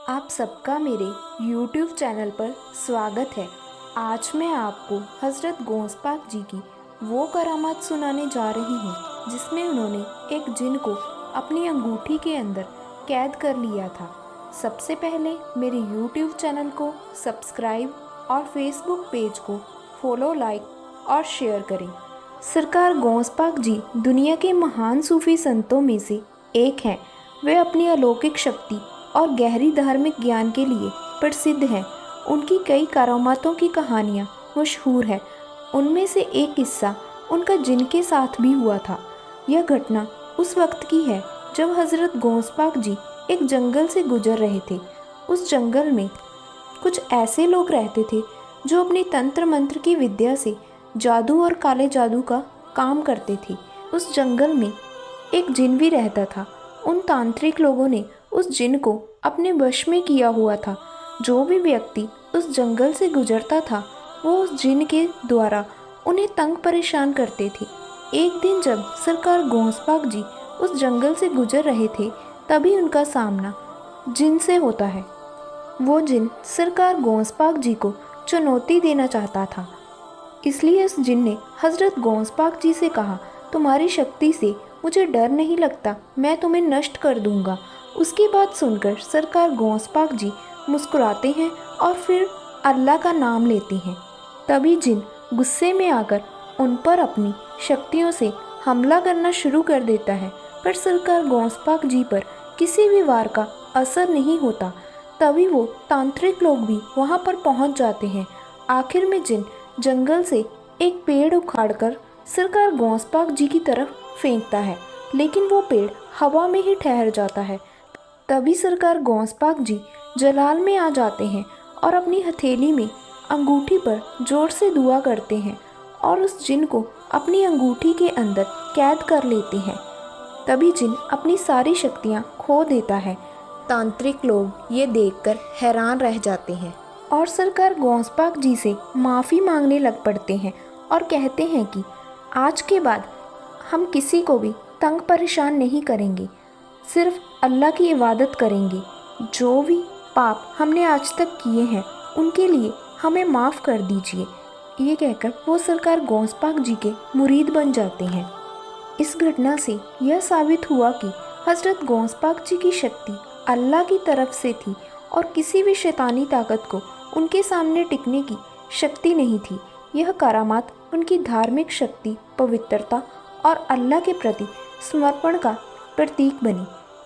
आप सबका मेरे YouTube चैनल पर स्वागत है। आज मैं आपको हज़रत गौस पाक जी की वो करामात सुनाने जा रही हूँ जिसमें उन्होंने एक जिन को अपनी अंगूठी के अंदर कैद कर लिया था। सबसे पहले मेरे YouTube चैनल को सब्सक्राइब और Facebook पेज को फॉलो, लाइक और शेयर करें। सरकार गौस पाक जी दुनिया के महान सूफी संतों में से एक हैं। वे अपनी अलौकिक शक्ति और गहरी धार्मिक ज्ञान के लिए प्रसिद्ध हैं। उनकी कई करामातों की कहानियाँ मशहूर है। उनमें से एक किस्सा उनका जिन के साथ भी हुआ था। यह घटना उस वक्त की है जब हज़रत गौस पाक जी एक जंगल से गुजर रहे थे। उस जंगल में कुछ ऐसे लोग रहते थे जो अपनी तंत्र मंत्र की विद्या से जादू और काले जादू का काम करते थे। उस जंगल में एक जिन भी रहता था। उन तांत्रिक लोगों ने उस जिन को अपने वश में किया हुआ था। जो भी व्यक्ति उस जंगल से गुजरता था वो उस जिन के द्वारा उन्हें तंग परेशान करते थे। एक दिन जब सरकार गौस पाक जी उस जंगल से गुजर रहे थे तभी उनका सामना जिन से होता है। वो जिन सरकार गौस पाक जी को चुनौती देना चाहता था। इसलिए उस जिन ने हज़रत गौस पाक जी से कहा, तुम्हारी शक्ति से मुझे डर नहीं लगता, मैं तुम्हें नष्ट कर दूंगा। उसकी बात सुनकर सरकार गौस पाक जी मुस्कुराते हैं और फिर अल्लाह का नाम लेते हैं। तभी जिन गुस्से में आकर उन पर अपनी शक्तियों से हमला करना शुरू कर देता है, पर सरकार गौस पाक जी पर किसी भी वार का असर नहीं होता। तभी वो तांत्रिक लोग भी वहाँ पर पहुँच जाते हैं। आखिर में जिन जंगल से एक पेड़ उखाड़कर सरकार गौस पाक जी की तरफ फेंकता है, लेकिन वो पेड़ हवा में ही ठहर जाता है। तभी सरकार गौस पाक जी जलाल में आ जाते हैं और अपनी हथेली में अंगूठी पर जोर से दुआ करते हैं और उस जिन को अपनी अंगूठी के अंदर कैद कर लेते हैं। तभी जिन अपनी सारी शक्तियाँ खो देता है। तांत्रिक लोग ये देखकर हैरान रह जाते हैं और सरकार गौस पाक जी से माफ़ी मांगने लग पड़ते हैं और कहते हैं कि आज के बाद हम किसी को भी तंग परेशान नहीं करेंगे, सिर्फ अल्लाह की इबादत करेंगे। जो भी पाप हमने आज तक किए हैं उनके लिए हमें माफ़ कर दीजिए। ये कहकर वो सरकार गौस पाक जी के मुरीद बन जाते हैं। इस घटना से यह साबित हुआ कि हज़रत गौस पाक जी की शक्ति अल्लाह की तरफ से थी और किसी भी शैतानी ताकत को उनके सामने टिकने की शक्ति नहीं थी। यह करामात उनकी धार्मिक शक्ति, पवित्रता और अल्लाह के प्रति समर्पण का प्रतीक बनी।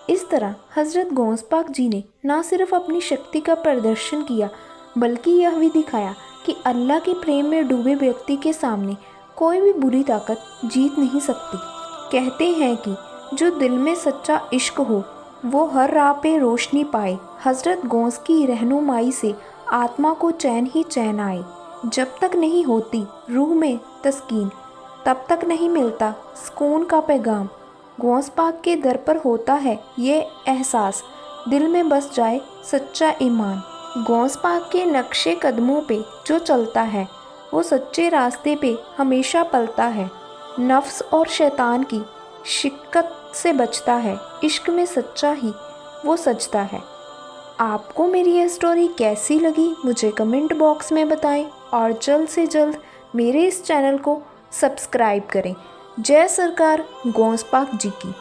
इस तरह हज़रत गौस पाक जी ने न सिर्फ अपनी शक्ति का प्रदर्शन किया बल्कि यह भी दिखाया कि अल्लाह के प्रेम में डूबे व्यक्ति के सामने कोई भी बुरी ताकत जीत नहीं सकती। कहते हैं कि जो दिल में सच्चा इश्क हो वो हर राह पे रोशनी पाए। हज़रत गौस की रहनुमाई से आत्मा को चैन ही चैन आए। जब तक नहीं होती रूह में तस्कीन तब तक नहीं मिलता सुकून का पैगाम। गौस पाक के दर पर होता है ये एहसास, दिल में बस जाए सच्चा ईमान। गौस पाक के नक्शे कदमों पे जो चलता है वो सच्चे रास्ते पे हमेशा पलता है। नफ्स और शैतान की शिक्कत से बचता है, इश्क में सच्चा ही वो सजता है। आपको मेरी यह स्टोरी कैसी लगी मुझे कमेंट बॉक्स में बताएं और जल्द से जल्द मेरे इस चैनल को सब्सक्राइब करें। जय सरकार गौस पाक जी की।